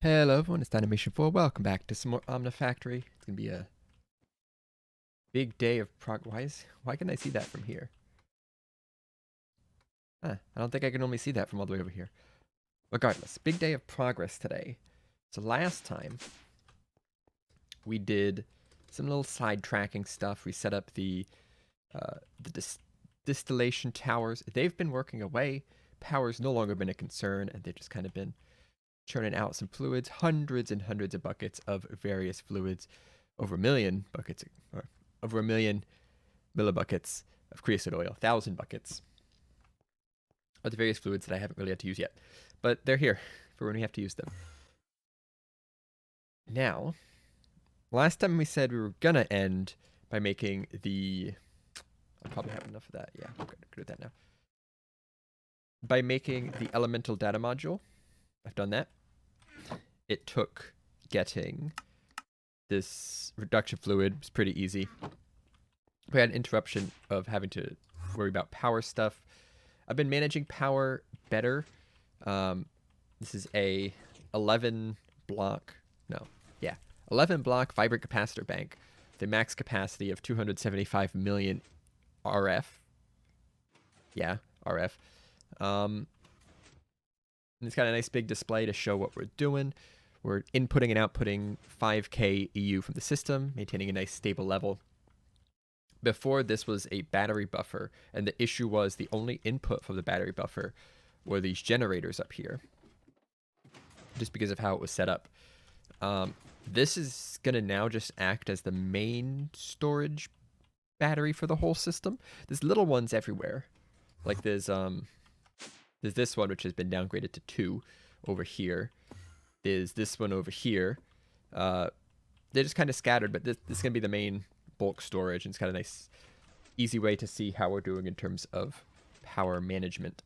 Hello everyone, it's Animation 4. Welcome back to some more Omnifactory. It's gonna be a big day of why can I see that from here? I don't think I can only see that from all the way over here. Regardless, big day of progress today. So last time we did some little side tracking stuff. We set up the distillation towers. They've been working away. Power's no longer been a concern, and they've just kind of been churning out some fluids, hundreds and hundreds of buckets of various fluids, over a million buckets, or over a million millibuckets of creosote oil, 1,000 buckets of the various fluids that I haven't really had to use yet. But they're here for when we have to use them. Now, last time we said we were going to end by making the... I'll probably have enough of that. Yeah, I'm good at that now. By making the elemental data module. I've done that. It took getting this reduction fluid. It was pretty easy. We had an interruption of having to worry about power stuff. I've been managing power better. This is a 11 block vibrant capacitor bank. The max capacity of 275 million RF. Yeah, RF. And it's got a nice big display to show what we're doing. We're inputting and outputting 5K EU from the system, maintaining a nice stable level. Before, this was a battery buffer, and the issue was the only input from the battery buffer were these generators up here, just because of how it was set up. This is going to now just act as the main storage battery for the whole system. There's little ones everywhere. Like there's this one, which has been downgraded to 2 over here. There's this one over here. They're just kind of scattered, but this is going to be the main bulk storage, and it's kind of a nice, easy way to see how we're doing in terms of power management.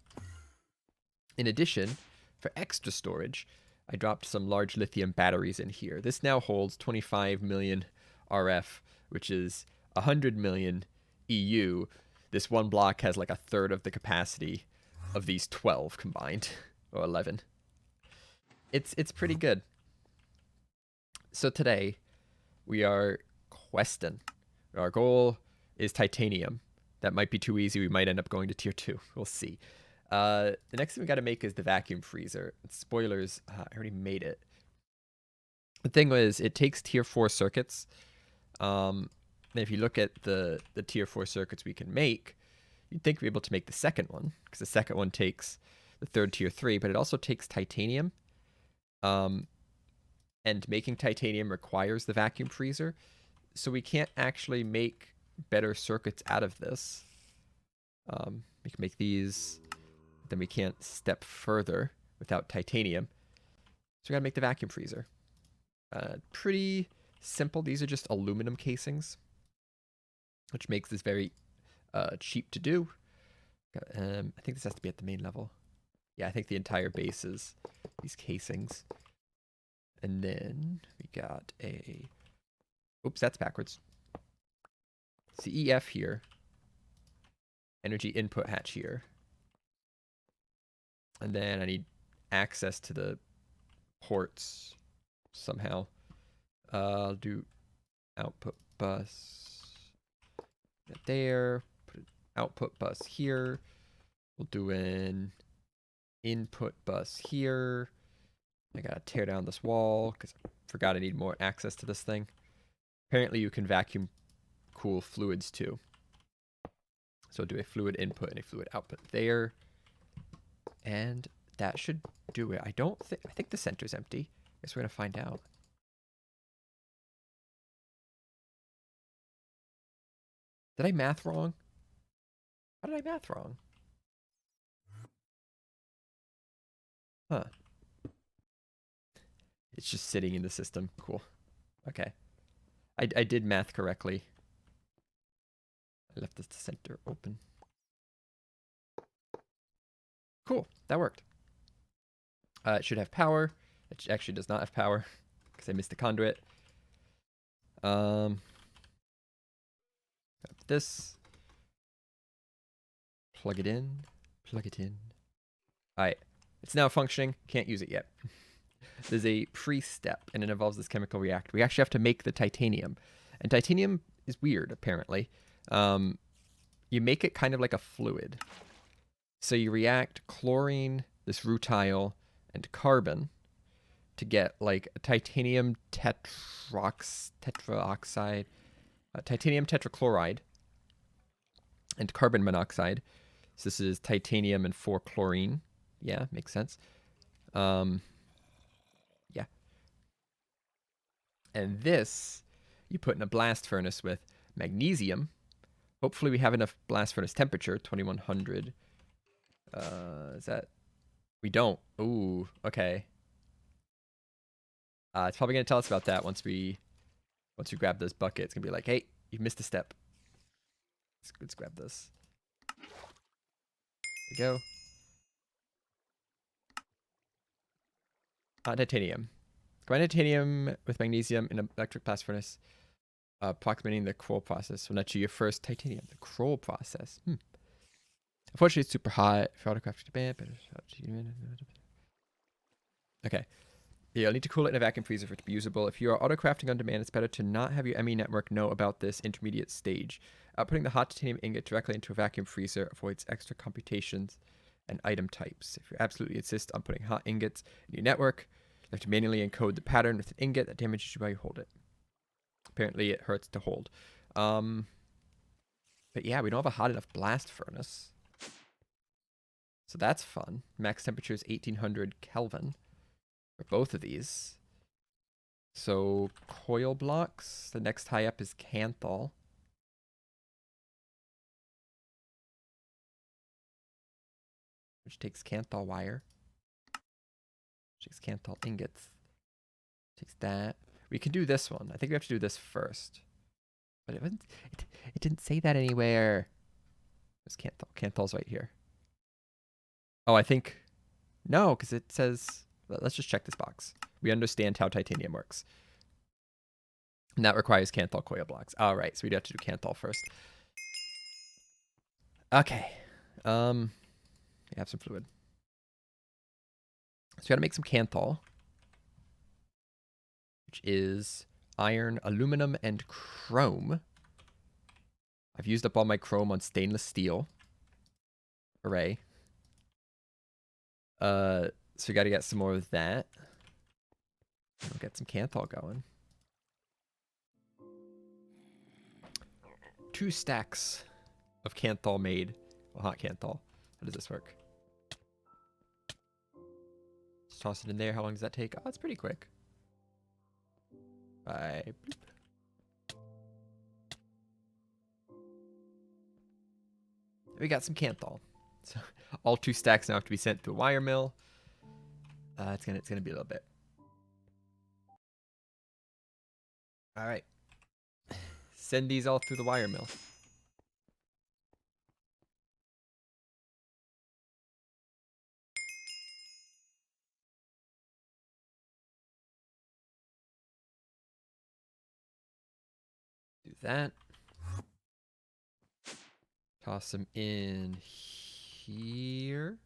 In addition, for extra storage, I dropped some large lithium batteries in here. This now holds 25 million RF, which is 100 million EU. This one block has like a third of the capacity of these 12 combined, or 11. It's pretty good. So today, we are questing. Our goal is titanium. That might be too easy. We might end up going to tier 2. We'll see. The next thing we got to make is the vacuum freezer. Spoilers, I already made it. The thing was, it takes tier 4 circuits. And if you look at the tier 4 circuits we can make, you'd think we'd be able to make the second one, because the second one takes the third tier 3, but it also takes titanium. And making titanium requires the vacuum freezer, so we can't actually make better circuits out of this. We can make these, then we can't step further without titanium. So we gotta make the vacuum freezer. Pretty simple. These are just aluminum casings, which makes this very cheap to do. I think this has to be at the main level. Yeah, I think the entire base is these casings. And then we got a... Oops, that's backwards. CEF here. Energy input hatch here. And then I need access to the ports somehow. I'll do output bus there. Put an output bus here. We'll do an input bus here. I gotta tear down this wall because I forgot I need more access to this thing. Apparently you can vacuum cool fluids too. So I'll do a fluid input and a fluid output there. And that should do it. I think the center's empty. I guess we're gonna find out. Did I math wrong? How did I math wrong? Huh. It's just sitting in the system. Cool. Okay. I did math correctly. I left the center open. Cool. That worked. It should have power. It actually does not have power because I missed the conduit. This. Plug it in. Plug it in. Alright. It's now functioning. Can't use it yet. there's a pre-step, and it involves this chemical reactor. We actually have to make the titanium. And titanium is weird, apparently. You make it kind of like a fluid. So you react chlorine, this rutile, and carbon to get like a titanium tetroxide, titanium tetrachloride, and carbon monoxide. So this is titanium and 4-chlorine. Yeah, makes sense. Yeah. And this you put in a blast furnace with magnesium. Hopefully we have enough blast furnace temperature, 2100. Is that... We don't. Ooh, okay. It's probably going to tell us about that once we grab this bucket. It's going to be like, hey, you missed a step. Let's grab this. There we go. Titanium. Combine titanium with magnesium in an electric blast furnace, approximating the Kroll process will net you your first titanium. The Kroll process. Unfortunately, it's super hot. For autocraft demand, okay. You'll need to cool it in a vacuum freezer for it to be usable. If you are autocrafting on demand, it's better to not have your ME network know about this intermediate stage. Putting the hot titanium ingot directly into a vacuum freezer avoids extra computations and item types. If you absolutely insist on putting hot ingots in your network, you have to manually encode the pattern with an ingot that damages you while you hold it. Apparently, it hurts to hold. But yeah, we don't have a hot enough blast furnace. So that's fun. Max temperature is 1800 Kelvin for both of these. So coil blocks. The next high up is Kanthal. Which takes Kanthal wire. Which takes Kanthal ingots. Takes that. We can do this one. I think we have to do this first. But it didn't say that anywhere. There's Kanthal. Kanthal's right here. Oh, I think... No, because it says... Let's just check this box. We understand how titanium works. And that requires Kanthal coil blocks. All right, so we'd have to do Kanthal first. Okay. We have some fluid. So we got to make some Kanthal, which is iron, aluminum, and chrome. I've used up all my chrome on stainless steel. Hooray. So we got to get some more of that. We'll get some Kanthal going. 2 stacks of Kanthal made. Well, hot Kanthal. How does this work? Just toss it in there. How long does that take? Oh, it's pretty quick. Bye. We got some Kanthal. So all 2 stacks now have to be sent to a wire mill. It's gonna be a little bit. All right. Send these all through the wire mill. Do that. Toss them in here.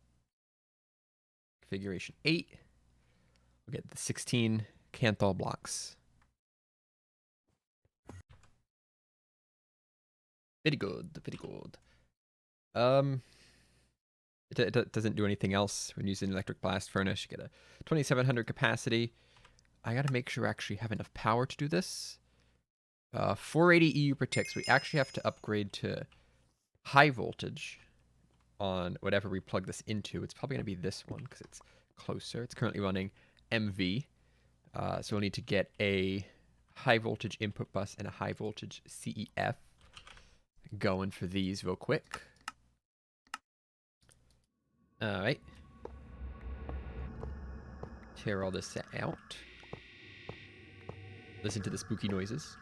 Configuration 8. We'll get the 16 Kanthal blocks. Very good, very good. It doesn't do anything else when using electric blast furnace. You get a 2700 capacity. I gotta make sure I actually have enough power to do this. 480 EU per tick. So we actually have to upgrade to high voltage on whatever we plug this into. It's probably gonna be this one because it's closer. It's currently running MV. So we'll need to get a high voltage input bus and a high voltage CEF going for these real quick. All right. Tear all this out. Listen to the spooky noises.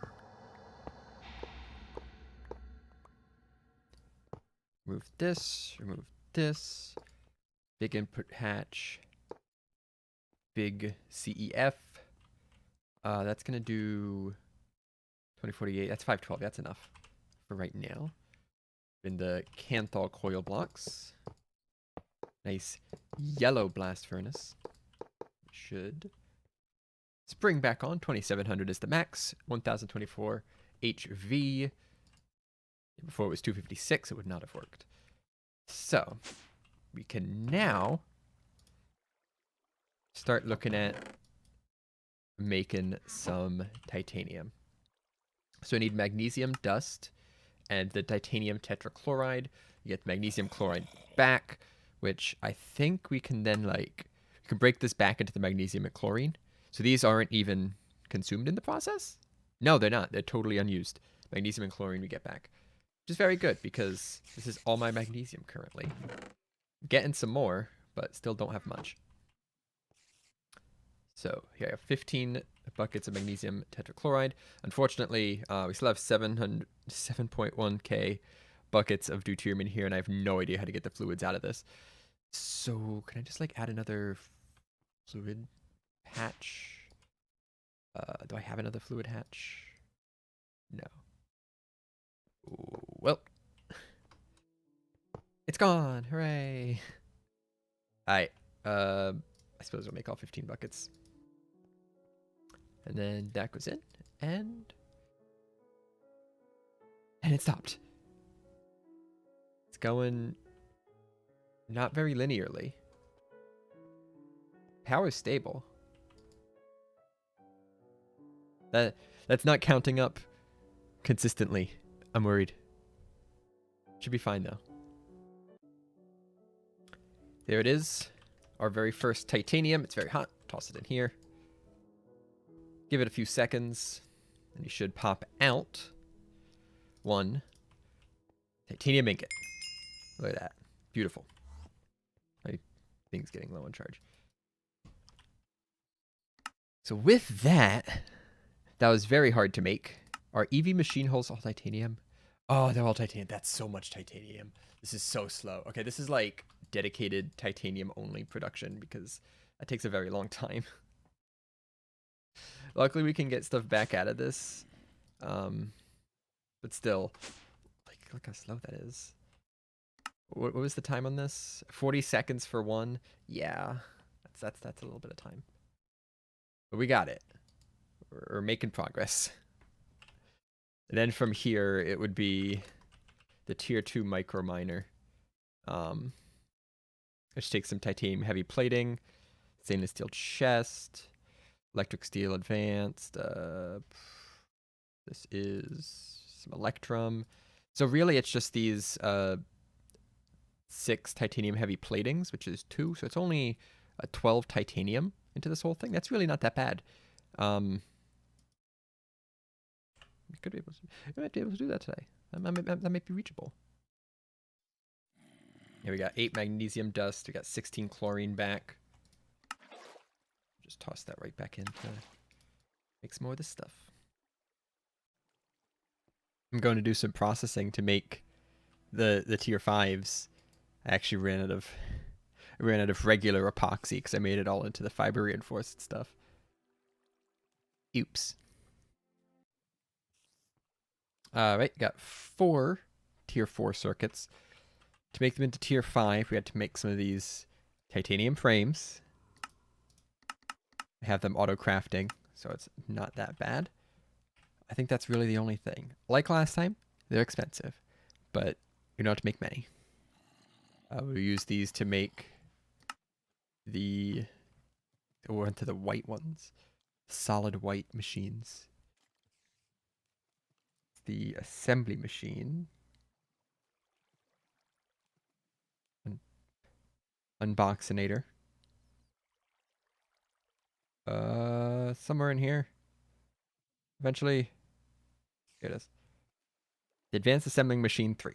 Remove this. Remove this. Big input hatch. Big CEF. That's going to do 2048. That's 512. That's enough for right now. In the Kanthal coil blocks. Nice yellow blast furnace. Should Spring back on. 2700 is the max. 1024 HV. Before it was 256, it would not have worked. So we can now start looking at making some titanium. So we need magnesium dust and the titanium tetrachloride. You get magnesium chloride back, which I think we can then we can break this back into the magnesium and chlorine. So these aren't even consumed in the process? No, they're not. They're totally unused. Magnesium and chlorine we get back, which is very good because this is all my magnesium currently. Getting some more, but still don't have much. So here I have 15 buckets of magnesium tetrachloride. Unfortunately, we still have 7.1k buckets of deuterium in here, and I have no idea how to get the fluids out of this. So can I just add another fluid hatch? Do I have another fluid hatch? No. Ooh, well, it's gone. Hooray. Alright. I suppose we'll make all 15 buckets. And then that goes in, and it stopped. It's going not very linearly. Power's stable. That's not counting up consistently. I'm worried. Should be fine though. There it is. Our very first titanium. It's very hot. Toss it in here. Give it a few seconds, and you should pop out one titanium ingot. Look at that. Beautiful. My thing's getting low on charge. So with that, that was very hard to make. Are EV machine hulls all titanium? Oh, they're all titanium. That's so much titanium. This is so slow. Okay, this is like dedicated titanium only production because that takes a very long time. Luckily, we can get stuff back out of this. But still, look how slow that is. What was the time on this? 40 seconds for one. Yeah, that's a little bit of time. But we got it. We're making progress. And then from here, it would be the tier 2 micro miner, which takes some titanium heavy plating, stainless steel chest, electric steel advanced. This is some electrum. So really, it's just these 6 titanium heavy platings, which is 2. So it's only 12 titanium into this whole thing. That's really not that bad. We could be able to. We might be able to do that today. That might be reachable. Here we got 8 magnesium dust. We got 16 chlorine back. Just toss that right back in to make some more of this stuff. I'm going to do some processing to make the tier 5s. I actually ran out of regular epoxy because I made it all into the fiber reinforced stuff. Oops. Right, got 4 tier 4 circuits. To make them into tier 5, we had to make some of these titanium frames. I have them auto crafting, so it's not that bad. I think that's really the only thing. Like last time, they're expensive, but you don't have to make many. We'll use these to make the white ones, solid white machines. The assembly machine. Unboxinator. Somewhere in here. Eventually. Here it is. The Advanced Assembling Machine 3.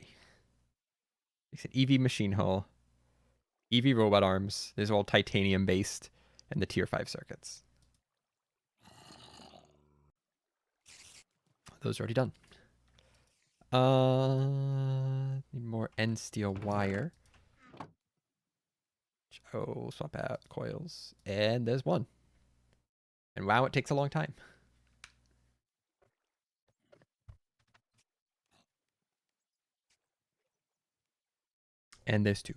It's an EV machine hull. EV robot arms. These are all titanium based. And the tier 5 circuits. Those are already done. Need more end steel wire. Oh, swap out coils. And there's one. And wow, it takes a long time. And there's 2.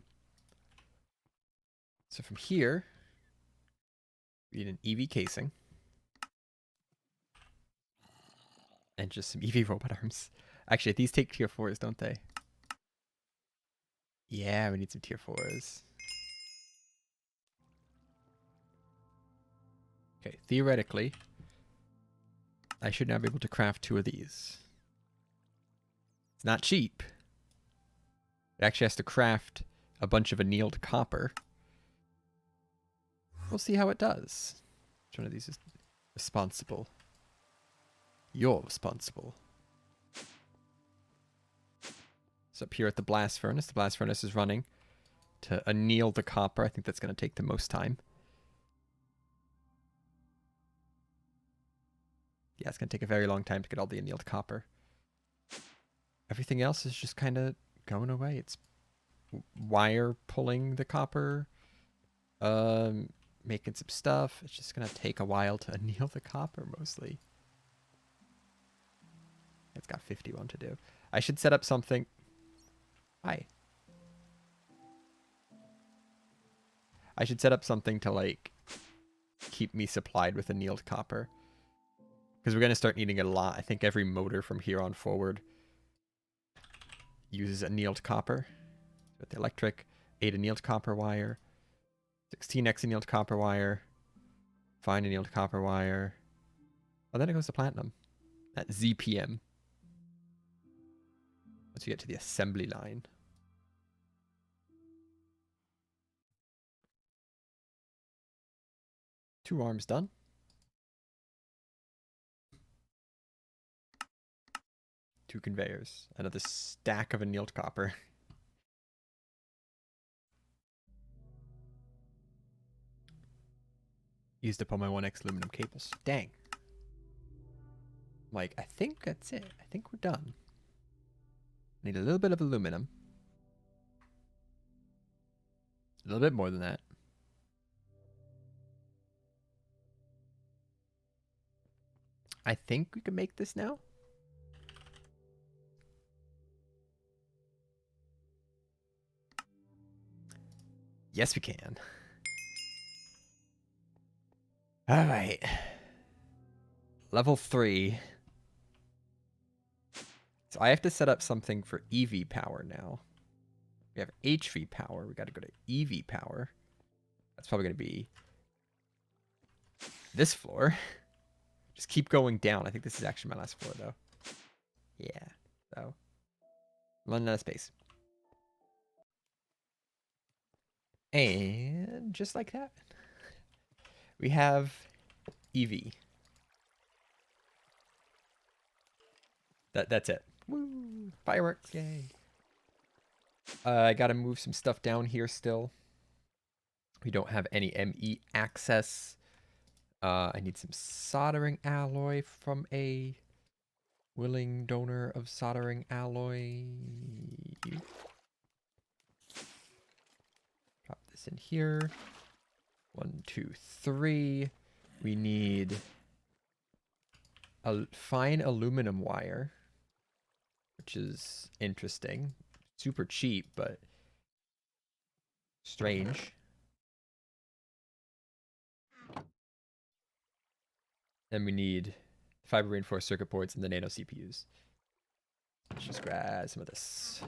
So from here, we need an EV casing. And just some EV robot arms. Actually, these take tier 4s, don't they? Yeah, we need some tier 4s. Okay, theoretically, I should now be able to craft 2 of these. It's not cheap. It actually has to craft a bunch of annealed copper. We'll see how it does. Which one of these is responsible? You're responsible. So up here at the blast furnace is running to anneal the copper. I think that's going to take the most time. Yeah, it's going to take a very long time to get all the annealed copper. Everything else is just kind of going away. It's wire pulling the copper, making some stuff. It's just going to take a while to anneal the copper mostly. It's got 51 to do. I should set up something. Hi. I should set up something to, like, keep me supplied with annealed copper. Because we're going to start needing it a lot. I think every motor from here on forward uses annealed copper. With the electric, 8 annealed copper wire, 16x annealed copper wire, fine annealed copper wire. Oh, then it goes to platinum at ZPM. Once you get to the assembly line. Two arms done. Two conveyors. Another stack of annealed copper. Used up all my 1x aluminum cables. Dang. Like, I think that's it. I think we're done. Need a little bit of aluminum. A little bit more than that. I think we can make this now. Yes, we can. All right. Level 3. So I have to set up something for EV power now. We have HV power. We got to go to EV power. That's probably going to be this floor. Just keep going down. I think this is actually my last floor, though. Yeah. So, running out of space. And just like that, we have EV. That's it. Woo! Fireworks, yay. I gotta move some stuff down here still. We don't have any ME access. I need some soldering alloy from a willing donor of soldering alloy. Drop this in here. 1, 2, 3. We need a fine aluminum wire, which is interesting. Super cheap, but strange. Then we need fiber reinforced circuit boards and the nano CPUs. Let's just grab some of this.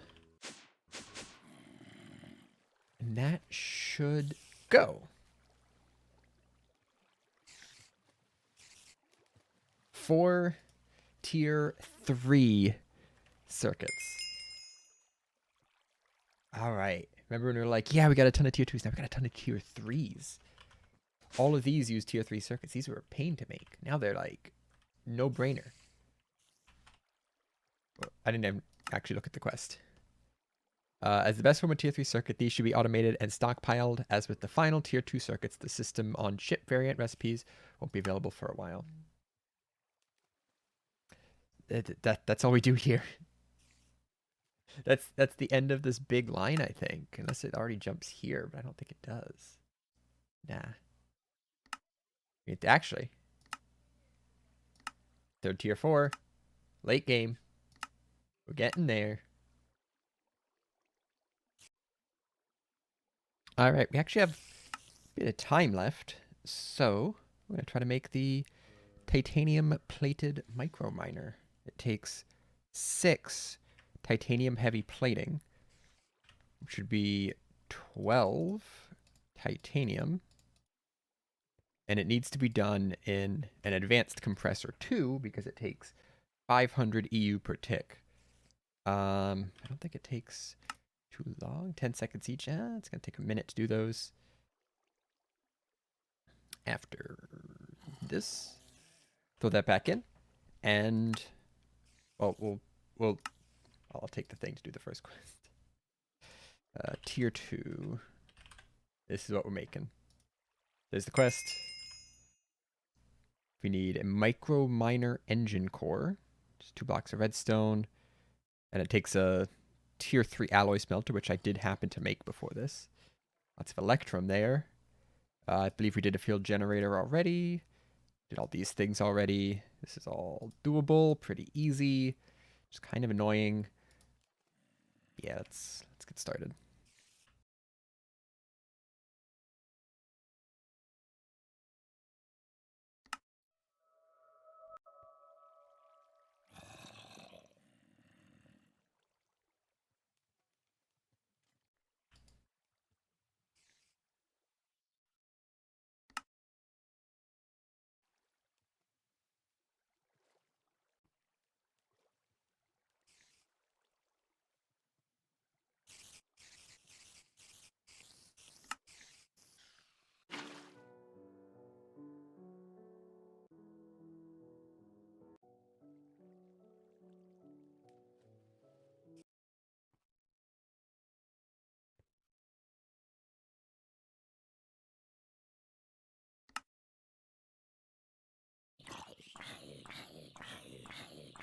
And that should go. 4 tier 3 circuits. All right. Remember when we were like, yeah, we got a ton of tier 2s. Now we got a ton of tier 3s. All of these use tier 3 circuits. These were a pain to make. Now they're like no brainer. I didn't even actually look at the quest. As the best form of tier 3 circuit, these should be automated and stockpiled. As with the final tier 2 circuits, the system on chip variant recipes won't be available for a while. That's all we do here. That's the end of this big line, I think. Unless it already jumps here, but I don't think it does. Nah. Actually. Third tier 4. Late game. We're getting there. Alright, we actually have a bit of time left. So, we're going to try to make the titanium plated micro miner. It takes 6 titanium heavy plating, which would be 12 titanium. And it needs to be done in an advanced compressor too, because it takes 500 EU per tick. I don't think it takes too long. 10 seconds each. It's going to take a minute to do those. After this, throw that back in. And, well, I'll take the thing to do the first quest. Tier 2. This is what we're making. There's the quest. We need a micro miner engine core. Just 2 blocks of redstone. And it takes a tier 3 alloy smelter, which I did happen to make before this. Lots of electrum there. I believe we did a field generator already. Did all these things already. This is all doable, pretty easy. Just kind of annoying. Yeah, let's get started.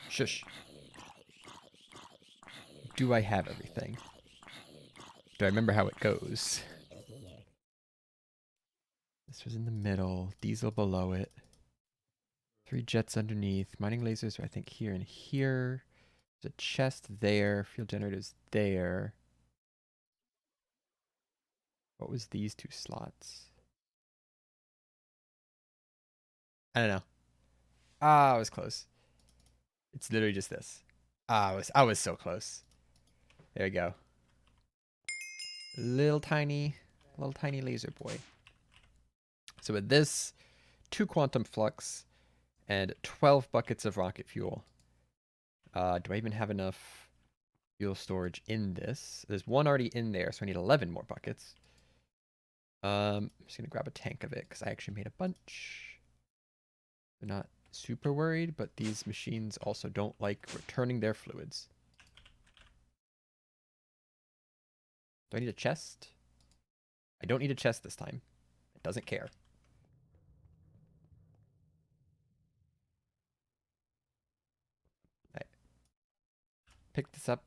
Shush. Do I have everything? Do I remember how it goes? This was in the middle. Diesel below it. 3 jets underneath. Mining lasers are, I think, here and here. There's a chest there. Field generators there. What was these 2 slots? I don't know. I was close. It's literally just this. I was so close. There we go. Little tiny laser boy. So with this, 2 quantum flux and 12 buckets of rocket fuel. Do I even have enough fuel storage in this? There's 1 already in there, so I need 11 more buckets. I'm just gonna grab a tank of it because I actually made a bunch. They're not super worried, but these machines also don't like returning their fluids. Do I need a chest? I don't need a chest this time. It doesn't care. All right. Pick this up.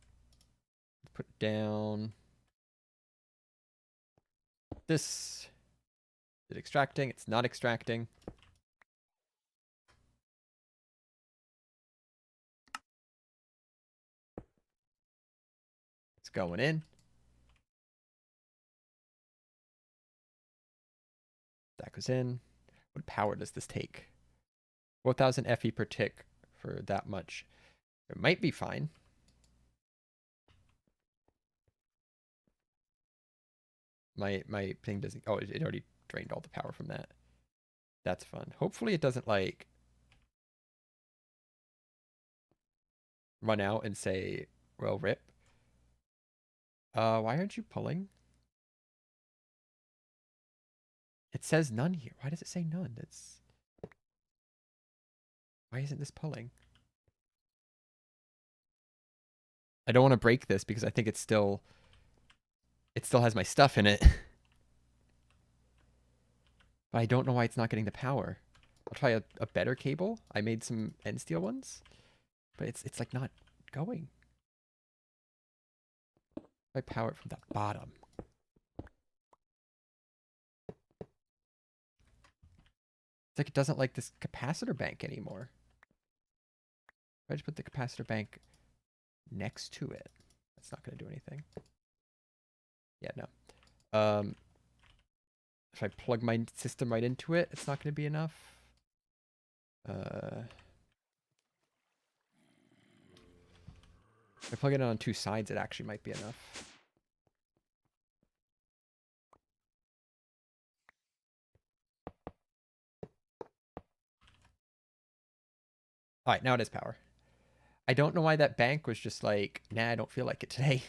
Put it down. This. Is it extracting? It's not extracting. It's going in. That goes in. What power does this take? 4,000 FE per tick for that much. It might be fine. My thing doesn't... Oh, it already drained all the power from that. That's fun. Hopefully it doesn't, like, run out and say, well, rip. Why aren't you pulling? It says none here. Why does it say none? That's... Why isn't this pulling? I don't want to break this because I think it's still... It still has my stuff in it. But I don't know why it's not getting the power. I'll try a better cable. I made some end steel ones. But it's like not going. I power it from the bottom. It's like it doesn't like this capacitor bank anymore. If I just put the capacitor bank next to it, that's not going to do anything. Yeah, no. If I plug my system right into it, it's not going to be enough. If I plug it on 2 sides, it actually might be enough. All right, now it is power. I don't know why that bank was just like, nah, I don't feel like it today.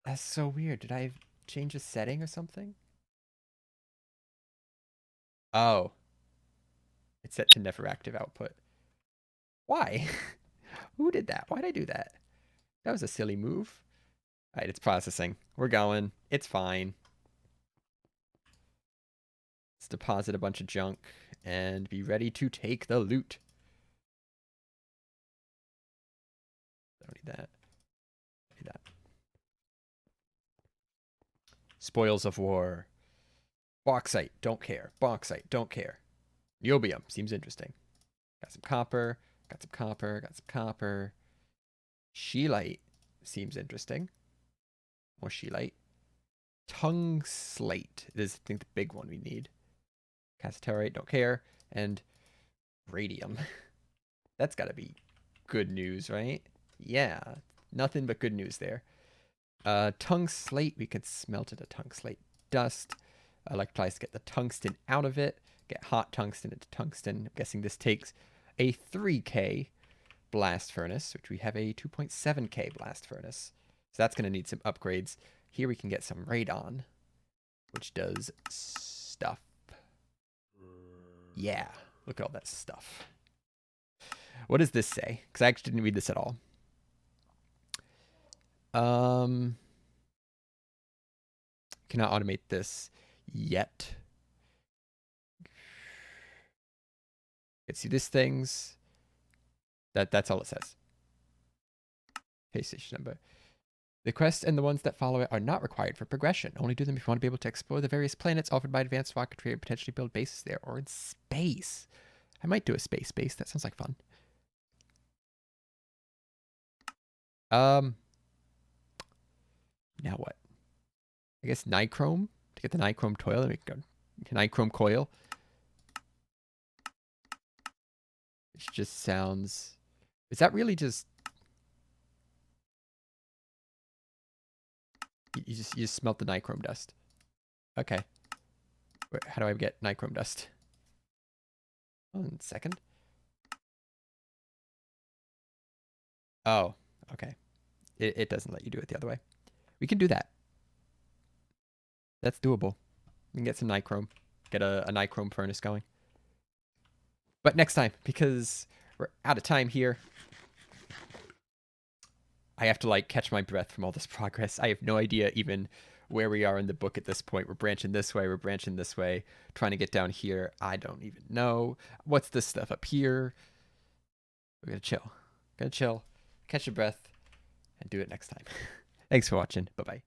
That's so weird. Did I change a setting or something? Oh, it's set to never active output. Why? Who did that? Why'd I do that? That was a silly move. All right, it's processing. We're going. It's fine. Let's deposit a bunch of junk and be ready to take the loot. Don't need that. Don't need that. Spoils of war. Bauxite, don't care. Bauxite, don't care. Niobium, seems interesting. Got some copper. Got some copper. Got some copper. Scheelite seems interesting. More scheelite. Tungslate is, I think, the big one we need. Cassiterite, don't care. And radium. That's got to be good news, right? Yeah, nothing but good news there. Tungslate, we could smelt it a tungslate dust. Electrolyze to get the tungsten out of it. Get hot tungsten into tungsten. I'm guessing this takes a 3K blast furnace, which we have a 2.7K blast furnace. So that's going to need some upgrades. Here we can get some radon, which does stuff. Yeah, look at all that stuff. What does this say? Because I actually didn't read this at all. Cannot automate this yet. See this things. That's all it says. Pay station number. The quest and the ones that follow it are not required for progression. Only do them if you want to be able to explore the various planets offered by advanced rocketry and potentially build bases there or in space. I might do a space base. That sounds like fun. Now what? I guess nichrome to get the nichrome coil. Let me go. Nichrome coil. Which just sounds. Is that really just? You just smelt the nichrome dust. Okay. How do I get nichrome dust? 1 second. Oh, okay. It doesn't let you do it the other way. We can do that. That's doable. We can get some nichrome. Get a nichrome furnace going. But next time, because we're out of time here. I have to like catch my breath from all this progress. I have no idea even where we are in the book at this point. We're branching this way. We're branching this way. Trying to get down here. I don't even know. What's this stuff up here? We're going to chill. Gonna chill. Catch your breath. And do it next time. Thanks for watching. Bye-bye.